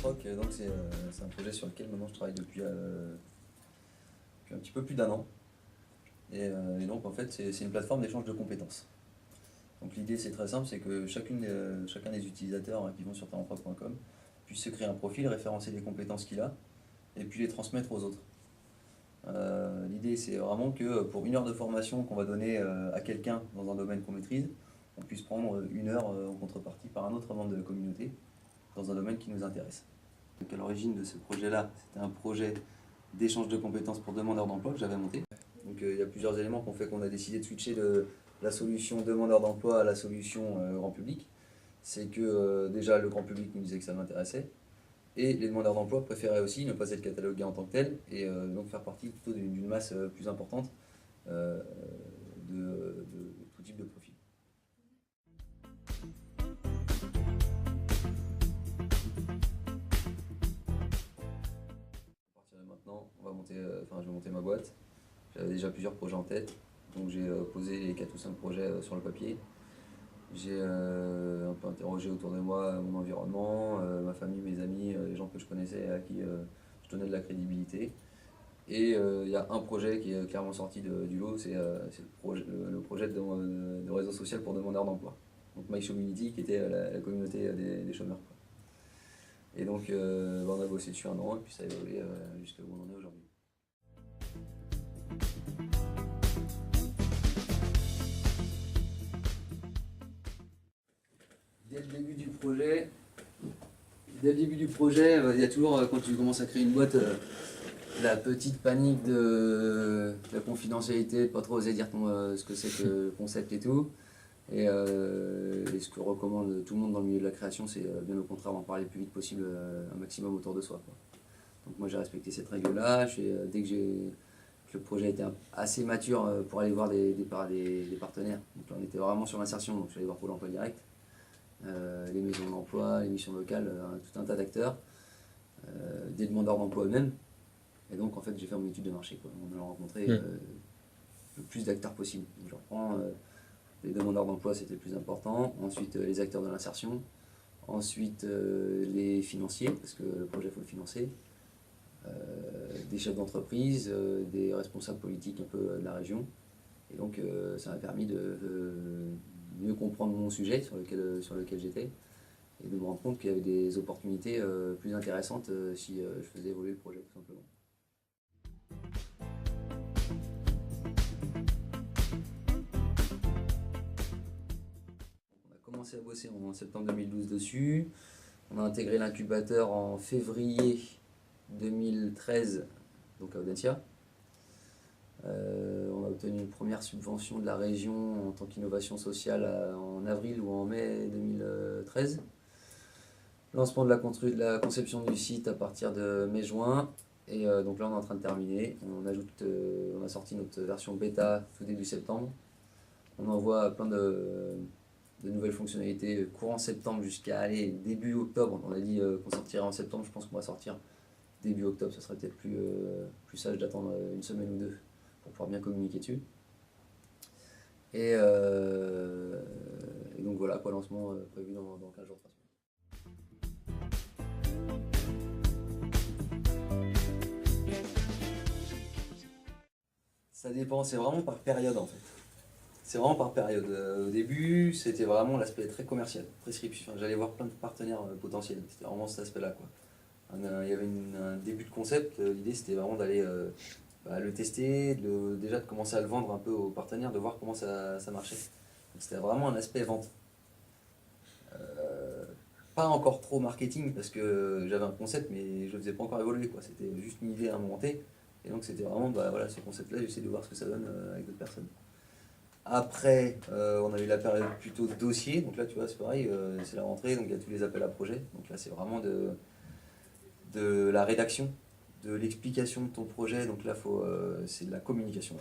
Proc, donc c'est un projet sur lequel maintenant je travaille depuis un petit peu plus d'un an. Et donc en fait c'est une plateforme d'échange de compétences. Donc l'idée c'est très simple, c'est que chacun des utilisateurs qui vont sur talentproc.com puisse se créer un profil, référencer les compétences qu'il a et puis les transmettre aux autres. L'idée c'est vraiment que pour une heure de formation qu'on va donner à quelqu'un dans un domaine qu'on maîtrise, on puisse prendre une heure en contrepartie par un autre membre de la communauté dans un domaine qui nous intéresse. Donc à l'origine de ce projet-là, c'était un projet d'échange de compétences pour demandeurs d'emploi que j'avais monté. Donc il y a plusieurs éléments qui ont fait qu'on a décidé de switcher de la solution demandeur d'emploi à la solution grand public. C'est que déjà le grand public nous disait que ça m'intéressait, et les demandeurs d'emploi préféraient aussi ne pas être catalogués en tant que tels, et donc faire partie plutôt d'une masse plus importante euh, de tout type de profil. À partir de maintenant, je vais monter ma boîte. J'avais déjà plusieurs projets en tête, donc j'ai posé les 4 ou 5 projets sur le papier. J'ai un peu interrogé autour de moi mon environnement, ma famille, mes amis, les gens que je connaissais et à qui je donnais de la crédibilité. Et il y a un projet qui est clairement sorti du lot, c'est le projet de réseau social pour demandeurs d'emploi. Donc MyCommunity, qui était la communauté des chômeurs, quoi. Et donc on a bossé dessus un an et puis ça a évolué jusqu'à où on en est aujourd'hui. Dès le début du projet, il y a toujours, quand tu commences à créer une boîte, la petite panique de la confidentialité, de pas trop oser dire ce que c'est que le concept et tout. Et ce que recommande tout le monde dans le milieu de la création, c'est bien au contraire d'en parler le plus vite possible, un maximum autour de soi, quoi. Donc moi j'ai respecté cette règle-là. Dès que le projet était assez mature pour aller voir des partenaires, donc là on était vraiment sur l'insertion, donc je suis allé voir Pôle emploi direct, les maisons d'emploi, les missions locales, tout un tas d'acteurs, des demandeurs d'emploi eux-mêmes. Et donc en fait j'ai fait mon étude de marché, quoi. On a rencontré le plus d'acteurs possible. Donc je reprends les demandeurs d'emploi, c'était le plus important. Ensuite les acteurs de l'insertion. Ensuite les financiers, parce que le projet il faut le financer. Des chefs d'entreprise, des responsables politiques un peu de la région. Et donc ça m'a permis de mieux comprendre mon sujet sur lequel j'étais, et de me rendre compte qu'il y avait des opportunités plus intéressantes si je faisais évoluer le projet, tout simplement. On a commencé à bosser en septembre 2012 dessus. On a intégré l'incubateur en février 2013, donc à Audencia. On a obtenu une première subvention de la région en tant qu'innovation sociale en avril ou en mai 2013. Lancement de la conception du site à partir de mai-juin. Et donc là on est en train de terminer. On a sorti notre version bêta tout début septembre. On envoie plein de nouvelles fonctionnalités courant septembre jusqu'à début octobre. On a dit qu'on sortirait en septembre, je pense qu'on va sortir début octobre. Ça serait peut-être plus sage d'attendre une semaine ou deux pour pouvoir bien communiquer dessus. Et donc voilà, quoi, lancement prévu dans 15 jours, 3 semaines. Ça dépend, c'est vraiment par période en fait. C'est vraiment par période. Au début, c'était vraiment l'aspect très commercial, prescription. J'allais voir plein de partenaires potentiels. C'était vraiment cet aspect-là, quoi. Il y avait un début de concept. L'idée, c'était vraiment d'aller le tester, déjà de commencer à le vendre un peu aux partenaires, de voir comment ça marchait. Donc, c'était vraiment un aspect vente. Pas encore trop marketing parce que j'avais un concept, mais je ne le faisais pas encore évoluer, quoi. C'était juste une idée à inventer. Et donc, c'était vraiment voilà, ce concept-là, j'essaie de voir ce que ça donne avec d'autres personnes. Après, on a eu la période plutôt dossier, donc là tu vois c'est pareil, c'est la rentrée, donc il y a tous les appels à projets. Donc là c'est vraiment de la rédaction, de l'explication de ton projet, donc là c'est de la communication.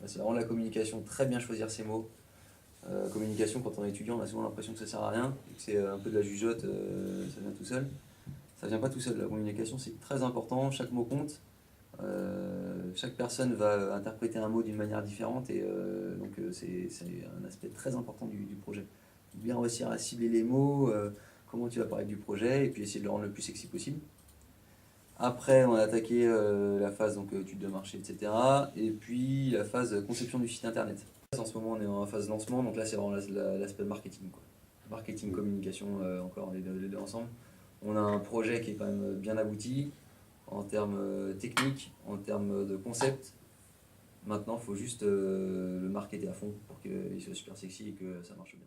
Là c'est vraiment de la communication, très bien choisir ses mots. Communication, quand on est étudiant, on a souvent l'impression que ça sert à rien, que c'est un peu de la jugeote, ça vient tout seul. Ça vient pas tout seul, la communication c'est très important, chaque mot compte. Chaque personne va interpréter un mot d'une manière différente et c'est un aspect très important du projet. Bien réussir à cibler les mots, comment tu vas parler du projet et puis essayer de le rendre le plus sexy possible. Après, on a attaqué la phase donc, étude de marché, etc. Et puis la phase conception du site internet. En ce moment, on est en phase lancement, donc là, c'est vraiment l'aspect marketing, quoi. Marketing, communication, encore les deux ensemble. On a un projet qui est quand même bien abouti en termes techniques, en termes de concept. Maintenant, il faut juste le marketer à fond pour qu'il soit super sexy et que ça marche bien.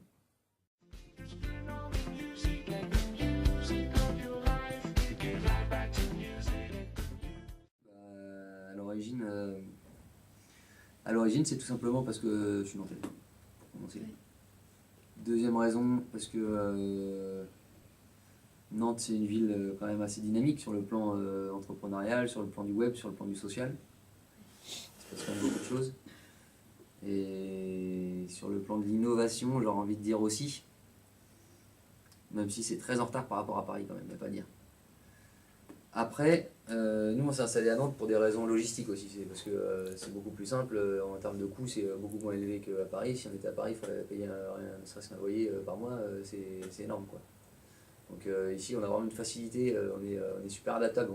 À l'origine, c'est tout simplement parce que je suis nantais, pour commencer. Deuxième raison, parce que Nantes, c'est une ville quand même assez dynamique sur le plan entrepreneurial, sur le plan du web, sur le plan du social. Il se passe quand même beaucoup de choses. Et sur le plan de l'innovation, j'aurais envie de dire aussi, même si c'est très en retard par rapport à Paris quand même, il n'y a pas à dire. Après, nous on s'est installé à Nantes pour des raisons logistiques aussi, c'est parce que c'est beaucoup plus simple, en termes de coûts c'est beaucoup moins élevé qu'à Paris. Si on était à Paris, il faudrait payer ne serait-ce qu'un loyer par mois, c'est énorme quoi. Donc ici on a vraiment une facilité, on est super adaptable,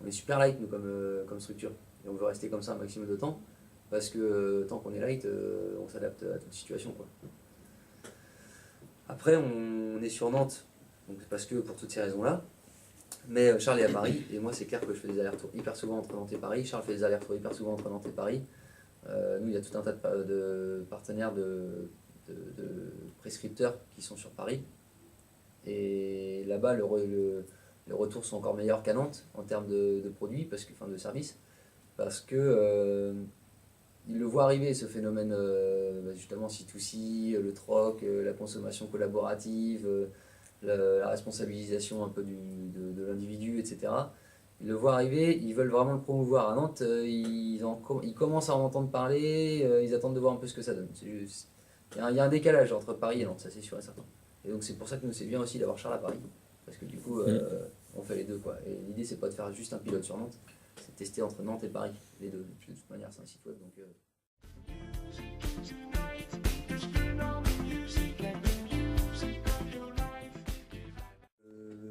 on est super light nous comme structure. Et on veut rester comme ça un maximum de temps, parce que tant qu'on est light, on s'adapte à toute situation quoi. Après on est sur Nantes, donc parce que pour toutes ces raisons-là. Mais Charles est à Paris, et moi c'est clair que je fais des allers-retours hyper souvent entre Nantes et Paris. Charles fait des allers-retours hyper souvent entre Nantes et Paris. Nous, il y a tout un tas de partenaires, de prescripteurs qui sont sur Paris. Et là-bas, les retours sont encore meilleurs qu'à Nantes en termes de produits, enfin de services, parce que ils le voient arriver ce phénomène justement C2C, le troc, la consommation collaborative. La responsabilisation un peu de l'individu, etc. Ils le voient arriver, ils veulent vraiment le promouvoir. À Nantes, ils commencent à en entendre parler, ils attendent de voir un peu ce que ça donne. Il y a un décalage entre Paris et Nantes, ça c'est sûr et certain. Et donc c'est pour ça que nous c'est bien aussi d'avoir Charles à Paris, parce que du coup on fait les deux quoi. Et l'idée c'est pas de faire juste un pilote sur Nantes, c'est de tester entre Nantes et Paris, les deux. De toute manière c'est un site web donc...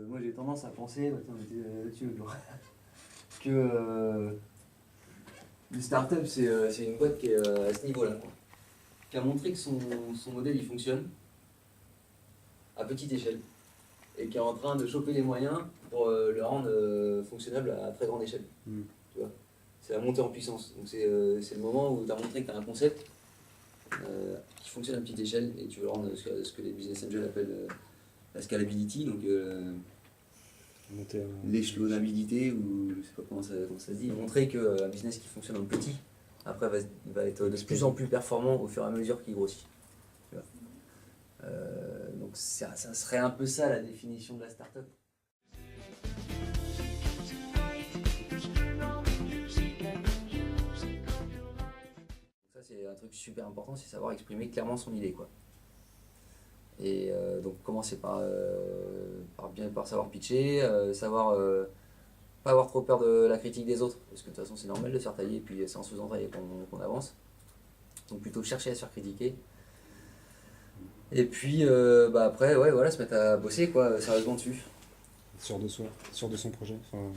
Moi j'ai tendance à penser, que une start-up c'est une boîte qui est à ce niveau-là, qui a montré que son modèle il fonctionne à petite échelle et qui est en train de choper les moyens pour le rendre fonctionnable à très grande échelle. Tu vois, c'est la montée en puissance. Donc c'est le moment où tu as montré que tu as un concept qui fonctionne à petite échelle et tu veux rendre ce que les business angels appellent la scalability, donc l'échelonnabilité, ou je sais pas comment ça se dit, montrer qu'un business qui fonctionne en petit, après va être de plus en plus performant au fur et à mesure qu'il grossit. Tu vois. Donc ça serait un peu ça la définition de la start-up. Ça c'est un truc super important, c'est savoir exprimer clairement son idée quoi. Et donc commencer par savoir pitcher, pas avoir trop peur de la critique des autres, parce que de toute façon c'est normal de se faire tailler, et puis c'est en se faisant tailler qu'on avance. Donc plutôt chercher à se faire critiquer. Et puis après, ouais, voilà, se mettre à bosser quoi, sérieusement dessus. Sûr de soi, sûr de son projet, enfin,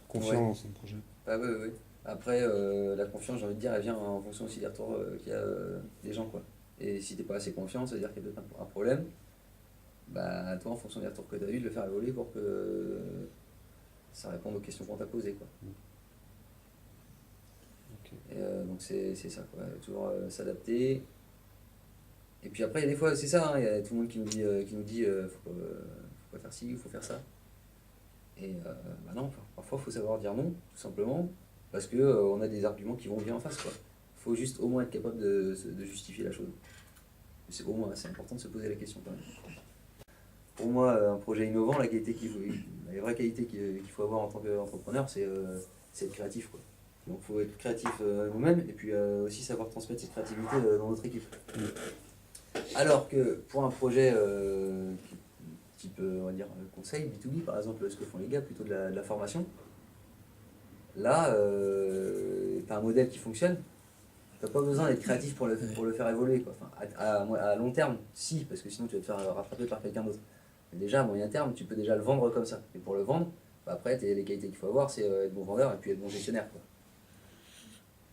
confiant en son projet. Ah ouais. Après, la confiance, j'ai envie de dire, elle vient en fonction aussi des retours qu'il y a des gens quoi. Et si t'es pas assez confiant, ça veut dire qu'il y a peut-être un problème. Bah toi en fonction des retours que tu as eu, de le faire évoluer pour que ça réponde aux questions qu'on t'a posées quoi. Okay. Et donc c'est ça quoi, toujours s'adapter. Et puis après il y a des fois c'est ça, il y a tout le monde qui nous dit faut pas faire ci, il faut faire ça. Et non, parfois il faut savoir dire non, tout simplement, parce que on a des arguments qui vont bien en face quoi. Il faut juste au moins être capable de justifier la chose. C'est important de se poser la question quand même. Pour moi, un projet innovant, la vraie qualité qu'il faut avoir en tant qu'entrepreneur, c'est être créatif, quoi. Donc il faut être créatif nous-mêmes et puis aussi savoir transmettre cette créativité dans notre équipe. Alors que pour un projet type, on va dire, conseil, B2B, par exemple, ce que font les gars, plutôt de la formation, là, tu as un modèle qui fonctionne, tu n'as pas besoin d'être créatif pour le faire évoluer, quoi. Enfin, à long terme, si, parce que sinon tu vas te faire rattraper par quelqu'un d'autre. Et déjà, à moyen terme, tu peux déjà le vendre comme ça. Et pour le vendre, bah, après, les qualités qu'il faut avoir, c'est être bon vendeur et puis être bon gestionnaire, quoi.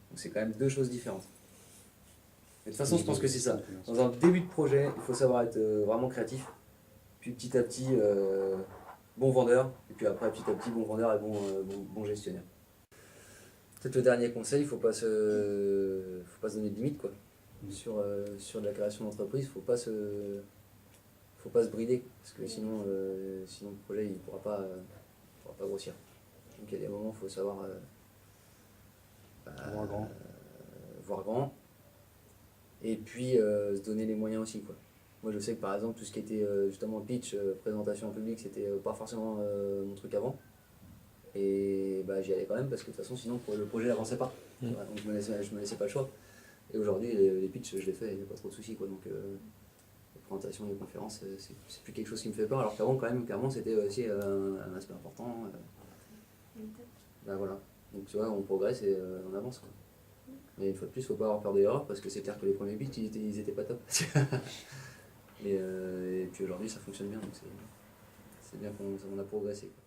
Donc c'est quand même deux choses différentes. Mais de toute façon, je pense que c'est ça. Dans un début de projet, il faut savoir être vraiment créatif. Puis petit à petit, bon vendeur. Et puis après, petit à petit, bon vendeur et bon gestionnaire. Peut-être le dernier conseil, il ne faut pas se donner de limite, quoi. Sur de la création d'entreprise, il ne faut pas se brider. Parce que sinon le projet il pourra pas grossir. Donc il y a des moments où il faut savoir voir grand. Et puis se donner les moyens aussi, quoi. Moi je sais que par exemple tout ce qui était justement pitch, présentation en public, c'était pas forcément mon truc avant. Et bah, j'y allais quand même parce que de toute façon sinon le projet n'avançait pas. Voilà, donc je me laissais pas le choix. Et aujourd'hui les pitchs je les fais, il n'y a pas trop de soucis, quoi. Donc les présentations, les conférences, c'est plus quelque chose qui me fait peur, alors qu'avant quand même clairement c'était aussi un aspect important. Bah, voilà. Donc tu vois, on progresse et on avance, quoi. Mais une fois de plus, il ne faut pas avoir peur de l'erreur parce que c'est clair que les premiers pitchs ils étaient pas top. Et puis aujourd'hui ça fonctionne bien, donc c'est bien qu'on a progressé, quoi.